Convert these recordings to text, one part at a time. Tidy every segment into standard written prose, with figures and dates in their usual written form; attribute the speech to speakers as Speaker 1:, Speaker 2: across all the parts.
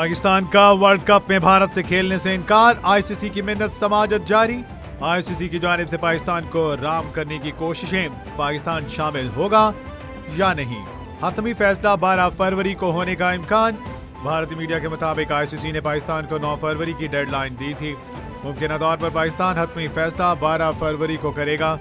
Speaker 1: पाकिस्तान का world cup में भारत से खेलने से इनकार, आईसीसी की मिन्नत समाजत जारी। आईसीसी की जानिब से पाकिस्तान को राम करने की कोशिशें, पाकिस्तान शामिल होगा या नहीं, हतमी फैसला 12 फरवरी को होने का इम्कान। भारतीय मीडिया के मुताबिक आईसीसी ने पाकिस्तान को 9 फरवरी की डेडलाइन दी थी। मुमकिन तौर पर पाकिस्तान हतमी फैसला 12 फरवरी को करेगा।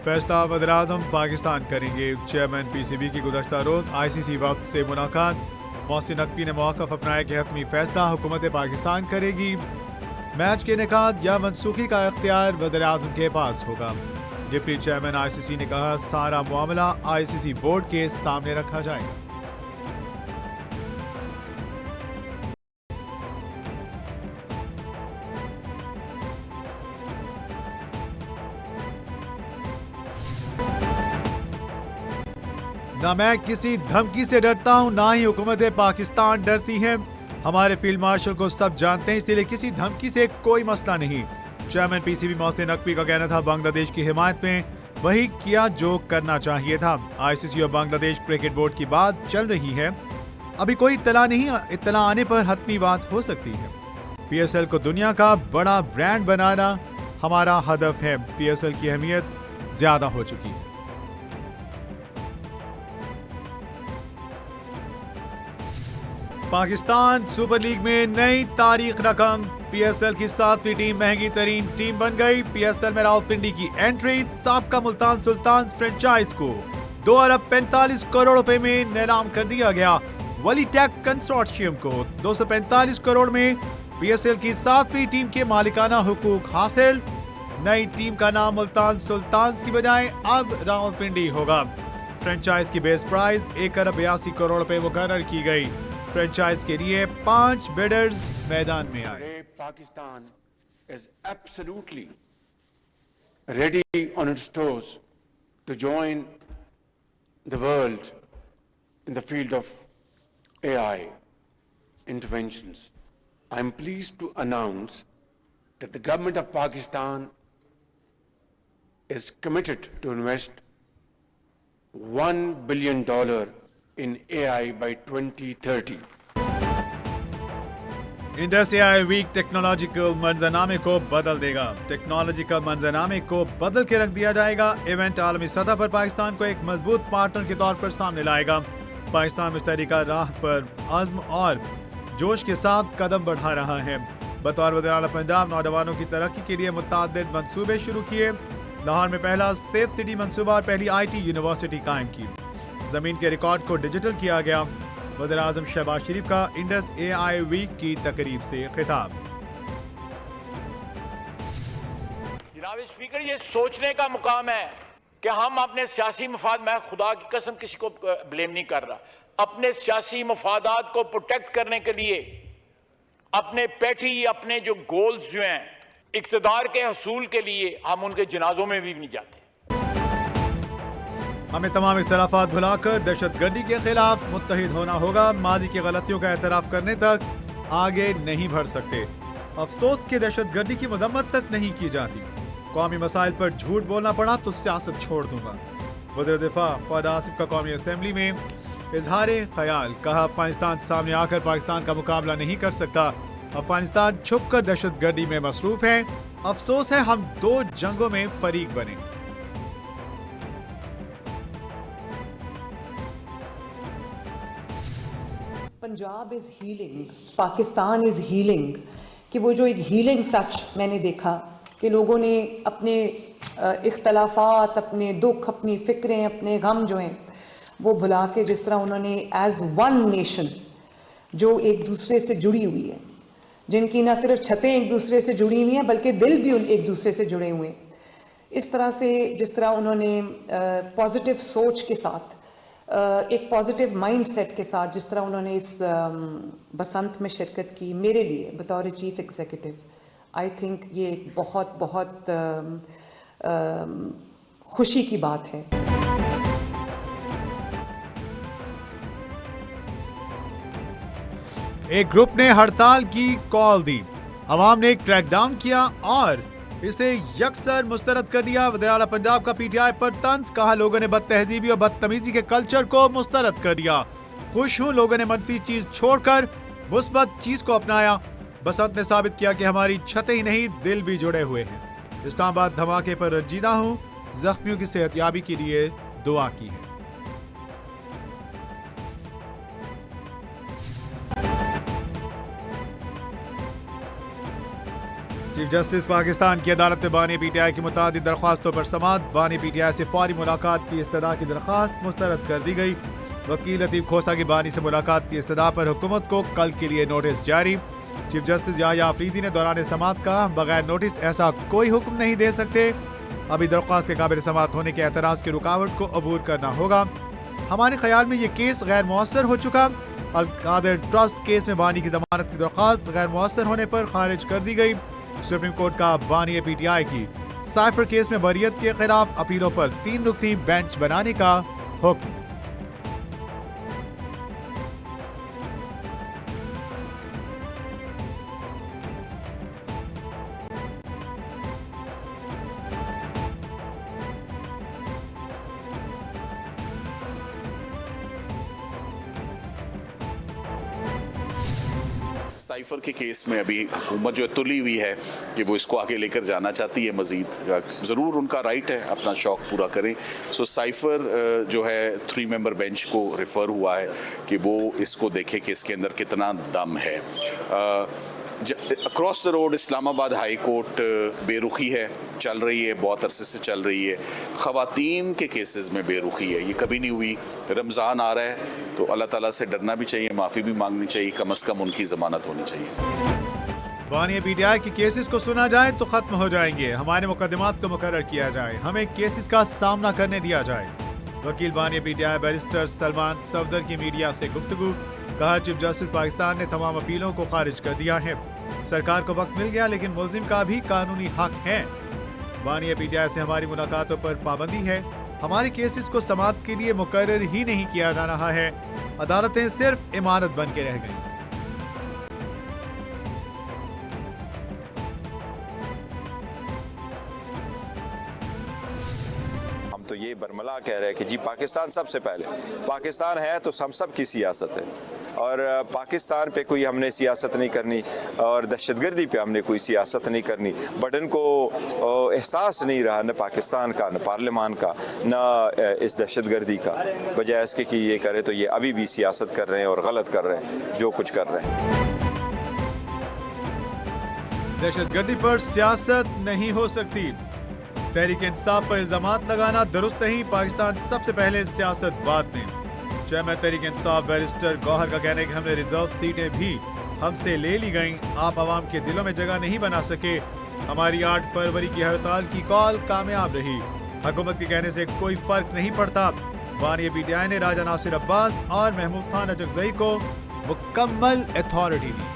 Speaker 1: फैसला वज़ीर-ए-आज़म पाकिस्तान करेंगे। चेयरमैन पीसीबी की गुज़श्ता रोज आईसीसी वक्त से मुलाकात। मोहसिन नकवी ने मौक़िफ़ अपनाया कि हतमी फैसला हुकूमत पाकिस्तान करेगी। मैच के इनेकाद या मनसूखी का इख्तियार वज़ीर-ए-आज़म के पास होगा। डिप्टी चेयरमैन आईसीसी ने कहा, सारा मामला आईसीसी बोर्ड के सामने रखा जाएगा। ना मैं किसी धमकी से डरता हूं, ना ही हुकूमत पाकिस्तान डरती है। हमारे फील्ड मार्शल को सब जानते हैं, इसलिए किसी धमकी से कोई मसला नहीं। चेयरमैन पीसीबी मोहसिन नकवी का कहना था, बांग्लादेश की हिमायत में वही किया जो करना चाहिए था। आईसीसी और बांग्लादेश क्रिकेट बोर्ड की बात चल रही है, अभी कोई इत्तला नहीं। इत्तला आने पर हतमी बात हो सकती है। पीएसएल को दुनिया का बड़ा ब्रांड बनाना हमारा हदफ है। पीएसएल की अहमियत ज्यादा हो चुकी है। पाकिस्तान सुपर लीग में नई तारीख रकम। पीएसएल की 7वीं टीम महंगी तरीन टीम बन गई। पीएसएल में रावलपिंडी की एंट्री। साबका मुल्तान सुल्तान फ्रेंचाइज को 2 अरब 45 करोड़ रुपए में नीलाम कर दिया गया। वली टेक कंसोर्शियम को 245 करोड़ में पीएसएल की 7वीं टीम के मालिकाना हुकूक हासिल। नई टीम का नाम मुल्तान सुल्तान की बजाय अब रावलपिंडी होगा। फ्रेंचाइज की बेस प्राइस 1 अरब 82 करोड़ रुपए मुकर्रर की गई। फ्रेंचाइज के लिए 5 बिडर्स मैदान में आए।
Speaker 2: Pakistan is absolutely ready on its toes to join the world in the field of AI interventions. I am pleased to announce that the government of Pakistan is committed to invest $1 billion in AI by 2030.
Speaker 1: Indus AI week technological मंजरनामे को बदल देगा। Technological मंजरनामे को बदल के रख दिया जाएगा। इवेंट आलमी सतह पर पाकिस्तान को एक मजबूत पार्टनर के तौर पर सामने लाएगा। पाकिस्तान मुश्तरका राह पर अज़्म और जोश के साथ कदम बढ़ा रहा है। बतौर वज़ीर आला पंजाब नौजवानों की तरक्की के लिए मुतअद्दिद मंसूबे शुरू किए। लाहौर में पहला सेफ सिटी मंसूबा और पहली IT यूनिवर्सिटी कायम की। जमीन के रिकॉर्ड को डिजिटल किया गया। वज़ीर-ए-आज़म शहबाज शरीफ का इंडस एआई वीक की तकरीब से खिताब।
Speaker 3: जनाब स्पीकर, ये सोचने का मुकाम है कि हम अपने सियासी मफाद, मैं खुदा की कसम किसी को ब्लेम नहीं कर रहा, अपने सियासी मफादात को प्रोटेक्ट करने के लिए अपने अपने जो गोल्स जो हैं इक़्तिदार के हसूल के लिए हम उनके जनाजों में भी नहीं जाते।
Speaker 1: हमें तमाम इख्तिलाफात भुलाकर दहशतगर्दी के खिलाफ मुत्तहिद होना होगा। माजी की गलतियों का एतराफ करने तक आगे नहीं बढ़ सकते। अफसोस कि दहशतगर्दी की मजम्मत तक नहीं की जाती। कौमी मसाइल पर झूठ बोलना पड़ा तो सियासत छोड़ दूंगा। वज़ीर दिफा ख्वाजा आसिफ का कौमी असम्बली में इजहार ख्याल, कहा, अफगानिस्तान सामने आकर पाकिस्तान का मुकाबला नहीं कर सकता। अफगानिस्तान छुप कर दहशतगर्दी में मसरूफ है। अफसोस है हम 2 जंगों में फरीक बने।
Speaker 4: Punjab is healing, Pakistan is healing, कि वो जो एक हीलिंग टच मैंने देखा कि लोगों ने अपने इख्तलाफात, अपने दुख, अपनी फ़िक्रें, अपने गम जो हैं वो भुला के जिस तरह उन्होंने एज़ वन नेशन जो एक दूसरे से जुड़ी हुई है, जिनकी ना सिर्फ छतें एक दूसरे से जुड़ी हुई हैं बल्कि दिल भी एक दूसरे से जुड़े हुए हैं, इस तरह से जिस तरह उन्होंने पॉजिटिव सोच के साथ, एक पॉजिटिव माइंडसेट के साथ जिस तरह उन्होंने इस बसंत में शिरकत की, मेरे लिए बतौर चीफ एग्जीक्यूटिव आई थिंक ये एक बहुत बहुत खुशी की बात है।
Speaker 1: एक ग्रुप ने हड़ताल की कॉल दी, अवाम ने क्रैकडाउन किया और इसे यकसर मुस्तरद कर दिया। वज़ीर आला पंजाब का पीटीआई पर तंज, कहा लोगों ने बदतहजीबी और बदतमीजी के कल्चर को मुस्तरद कर दिया। खुश हूं लोगों ने मनफी चीज छोड़कर मुस्बत चीज को अपनाया। बसंत ने साबित किया कि हमारी छतें ही नहीं दिल भी जुड़े हुए हैं। इस्लामाबाद धमाके पर रंजीदा हूं, जख्मियों की सेहतयाबी के लिए दुआ की है। चीफ जस्टिस पाकिस्तान की अदालत में बानी पीटीआई की मुतादिद दरख्वास्तों पर समाअत। बानी पीटीआई से फौरी मुलाकात की इस्तदा की दरख्वास्त मुस्तरद कर दी गई। वकील लतीफ खोसा की बानी से मुलाकात की इस्तदा पर हुकूमत को कल के लिए नोटिस जारी। चीफ जस्टिस याहिया अफरीदी ने दौरान समाअत कहा, बगैर नोटिस ऐसा कोई हुक्म नहीं दे सकते। अभी दरख्वास्त के काबिल समाअत होने के एतराज की रुकावट को अबूर करना होगा। हमारे ख्याल में ये केस गैर मुअस्सर हो चुका। अल कादिर ट्रस्ट केस में बानी की जमानत की दरख्वास्त गैर मुअस्सर होने पर खारिज कर दी गई। सुप्रीम कोर्ट का बानी पीटीआई की साइफर केस में बरियत के खिलाफ अपीलों पर 3 रुकनी बेंच बनाने का हुक्म।
Speaker 5: साइफर के केस में अभी हुकूमत जो तुली हुई है कि वो इसको आगे लेकर जाना चाहती है मजीद, ज़रूर उनका राइट है, अपना शौक पूरा करें। सो साइफर जो है 3 मेंबर बेंच को रेफ़र हुआ है कि वो इसको देखे कि इसके अंदर कितना दम है। Across the road Islamabad high court बेरुखी है, चल रही है, बहुत अरसे से चल रही है। ख़वातीन के केसेस में बेरुखी है, ये कभी नहीं हुई। रमज़ान आ रहा है तो अल्लाह ताला से डरना भी चाहिए, माफ़ी भी मांगनी चाहिए, कम अज़ कम उनकी ज़मानत होनी चाहिए।
Speaker 1: बानी पीटीआई के केसेस को सुना जाए तो खत्म हो जाएंगे। हमारे मुकदमात को मुकर्रर किया जाए, हमें केसेस का सामना करने दिया जाए। वकील बानी पीटीआई बैरिस्टर सलमान सफदर की मीडिया से गुफ्तगू। कहा, चीफ जस्टिस पाकिस्तान ने तमाम अपीलों को खारिज कर दिया है। सरकार को वक्त मिल गया लेकिन मुल्जिम का भी कानूनी हक है। बानी पीटीआई से हमारी मुलाकातों पर पाबंदी है। हमारे केसेस को समाअत के लिए मुकर्रर ही नहीं किया जा रहा है। अदालतें सिर्फ इमारत बन के रह गई।
Speaker 6: हम तो ये बरमला कह रहे हैं कि जी पाकिस्तान सबसे पहले, पाकिस्तान है तो हम सब की सियासत है और पाकिस्तान पे कोई हमने सियासत नहीं करनी और दहशतगर्दी पे हमने कोई सियासत नहीं करनी। बट इनको एहसास नहीं रहा न पाकिस्तान का, न पार्लियामान का, न इस दहशतगर्दी का। बजाय इसके कि ये करे तो ये अभी भी सियासत कर रहे हैं और गलत कर रहे हैं जो कुछ कर रहे हैं।
Speaker 1: दहशतगर्दी पर सियासत नहीं हो सकती। तहरीक इंसाफ पर इल्जामात लगाना दुरुस्त नहीं। पाकिस्तान सबसे पहले, सियासत बाद में। चेयरमैन तहरीक इंसाफ बैरिस्टर गौहर का कहना है कि हमने रिजर्व सीटें भी हमसे ले ली गईं। आप आवाम के दिलों में जगह नहीं बना सके। हमारी 8 फरवरी की हड़ताल की कॉल कामयाब रही। हुकूमत के कहने से कोई फर्क नहीं पड़ता। बानी पीटीआई ने राजा नासिर अब्बास और महमूद खान अजगजई को मुकम्मल अथॉरिटी दी।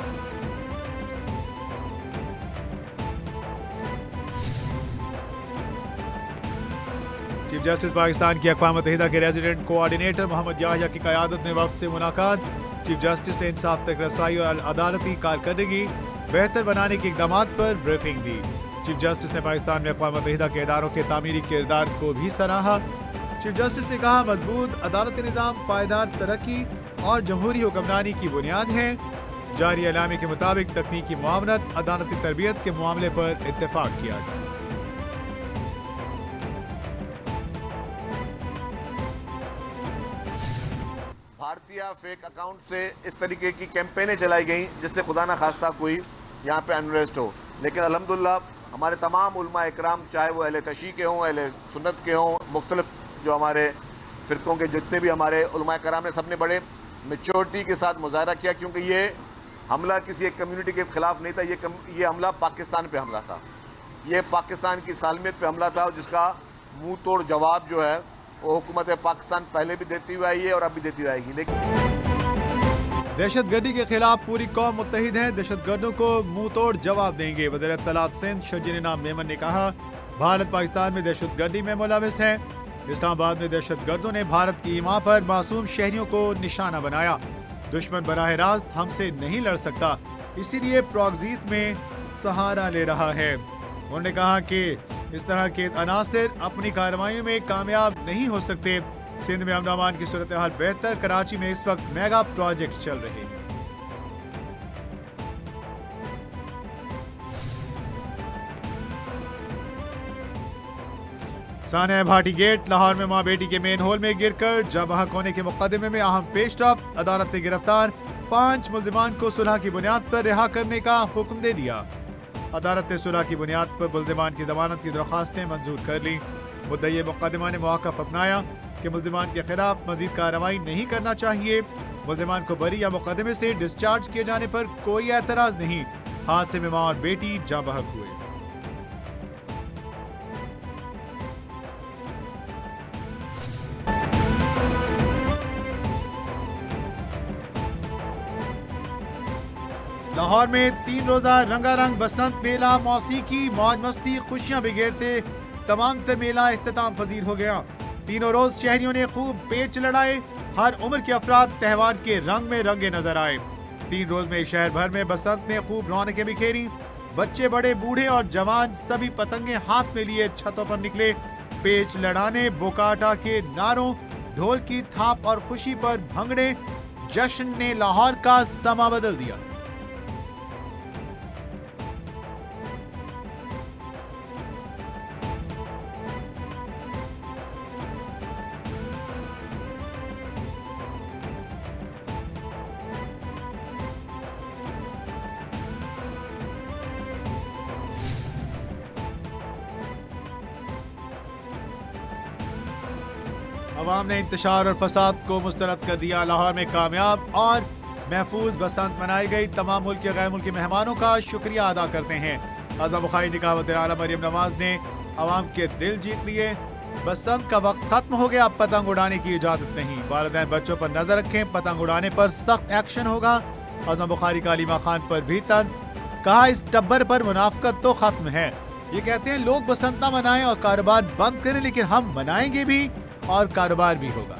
Speaker 1: चीफ जस्टिस पाकिस्तान की अक़वाम मुत्तहिदा के रेजिडेंट कोऑर्डिनेटर मोहम्मद याहिया की क़यादत में वक्त से मुलाकात। चीफ जस्टिस ने इंसाफ तक रसाई और अदालती कारकर्दगी बेहतर बनाने के इक़दामात पर ब्रीफिंग दी। चीफ जस्टिस ने पाकिस्तान में अक़वाम मुत्तहिदा के इदारों के तामीरी किरदार को भी सराहा। चीफ जस्टिस ने कहा, मजबूत अदालती निज़ाम पायदार तरक्की और जमहूरी हुक्मरानी की बुनियाद है। जारी एलामी के मुताबिक तकनीकी मुआवनत, अदालती तरबियत के मामले पर इत्तेफाक किया गया।
Speaker 7: भारतीय फेक अकाउंट से इस तरीके की कैंपेनें चलाई गई जिससे खुदा न खास्ता कोई यहाँ पे अनरेस्ट हो। लेकिन अल्हम्दुलिल्लाह हमारे तमाम उलमा इकराम, चाहे वो अहले तशी के हों, अहले सुन्नत के हों, मुख्तलिफ जो हमारे फ़िरक़ों के जितने भी हमारे उलमा इकराम ने, सबने बड़े मेच्योरिटी के साथ मुजाहरा किया। क्योंकि ये हमला किसी एक कम्युनिटी के ख़िलाफ़ नहीं था, ये हमला पाकिस्तान पर हमला था। ये पाकिस्तान की सालमियत पर हमला था जिसका मुँह तोड़ जवाब जो है वो हुकूमत पाकिस्तान पहले भी देती हुई आई है और अब भी देती हुई आएगी। लेकिन
Speaker 1: दहशतगर्दी के खिलाफ पूरी कौम मुत्तहिद है, दहशतगर्दों को मुंह तोड़ जवाब देंगे। वज़ीर इत्तलात सिंध शजीर नाम मेमन ने कहा, भारत पाकिस्तान में दहशतगर्दी में मुलविस है। इस्लामाबाद में दहशतगर्दों ने भारत की ईमा पर मासूम शहरियों को निशाना बनाया। दुश्मन बराह रास्त हमसे नहीं लड़ सकता, इसीलिए प्रॉक्सीज में सहारा ले रहा है। उन्होंने कहा कि इस तरह के अनासिर अपनी कार्रवाइयों में कामयाब नहीं हो सकते। सिंध में अमन अमान की सूरत हाल बेहतर। कराची में इस वक्त मेगा प्रोजेक्ट्स चल रहे हैं। सानिया भाटी गेट लाहौर में मां बेटी के मेन हॉल में गिरकर जब हक होने के मुकदमे में अहम पेशरफ, अदालत ने गिरफ्तार 5 मुल्जिमान को सुलह की बुनियाद पर रिहा करने का हुक्म दे दिया। अदालत ने सुलह की बुनियाद पर मुल्जिमान की जमानत की दरख्वास्तें मंजूर कर ली। मुद्दई मुकदमा ने मौक़िफ़ अपनाया कि मुल्जिमान के खिलाफ मजीद कार्रवाई नहीं करना चाहिए। मुल्जिमान को बरी या मुकदमे से डिस्चार्ज किए जाने पर कोई एतराज नहीं। हादसे में मां और बेटी जाँ बहक हुए। लाहौर में 3 रोजा रंगारंग बसंत मेला, मौसीकी, मौज मस्ती, खुशियां बिखेरते तमाम तर मेला इख्तिताम पजीर हो गया। तीनों रोज शहरियों ने खूब पेच लड़ाए। हर उम्र के अफराद त्योहार के रंग में रंगे नजर आए। 3 रोज में शहर भर में बसंत ने खूब रौनकें बिखेरी। बच्चे, बड़े, बूढ़े और जवान सभी पतंगे हाथ में लिए छतों पर निकले। पेच लड़ाने, बोकाटा के नारों, ढोल की थाप और खुशी पर भंगड़े, जश्न ने लाहौर का समा बदल दिया। अवाम ने इंतशार और फसाद को मुस्तरद कर दिया। लाहौर में कामयाब और महफूज बसंत मनाई गई। तमाम मुल्क के गैर मुल्की मेहमानों का शुक्रिया अदा करते हैं। आज़म बुखारी निकावत आला मरियम नवाज ने अवाम के दिल जीत लिए। बसंत का वक्त खत्म हो गया, अब पतंग उड़ाने की इजाजत नहीं। वालिदैन बच्चों पर नजर रखें, पतंग उड़ाने पर सख्त एक्शन होगा। आज़म बुखारी का अलीमा खान पर भी तंज, कहा इस टब्बर पर मुनाफकत तो खत्म है। ये कहते हैं लोग बसंत ना मनाएं और कारोबार बंद करें, लेकिन हम मनाएंगे भी और कारोबार भी होगा।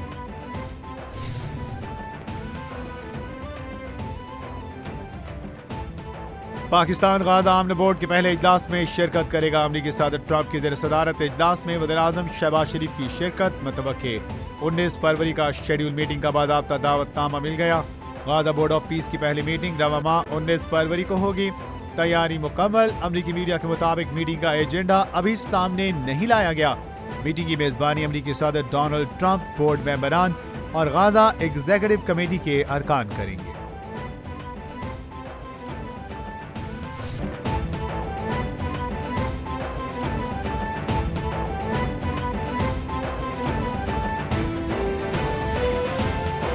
Speaker 1: पाकिस्तान गाज़ा आमन बोर्ड के पहले इजलास में शिरकत करेगा। अमरीकी सदर ट्रंप की ज़ेर सदारत इजलास में वज़ीर-ए-आज़म शहबाज शरीफ की शिरकत मुतवक्के। 19 फरवरी का शेड्यूल मीटिंग का बाज़ाब्ता दावतनामा मिल गया। गाज़ा बोर्ड ऑफ पीस की पहली मीटिंग रवा माह 19 फरवरी को होगी। तैयारी मुकम्मल। अमरीकी मीडिया के मुताबिक मीटिंग का एजेंडा अभी सामने नहीं लाया गया। मीटिंग की मेजबानी अमरीकी सदर डोनाल्ड ट्रंप, बोर्ड मेंबरान और गाज़ा एग्जीक्यूटिव कमेटी के अरकान करेंगे।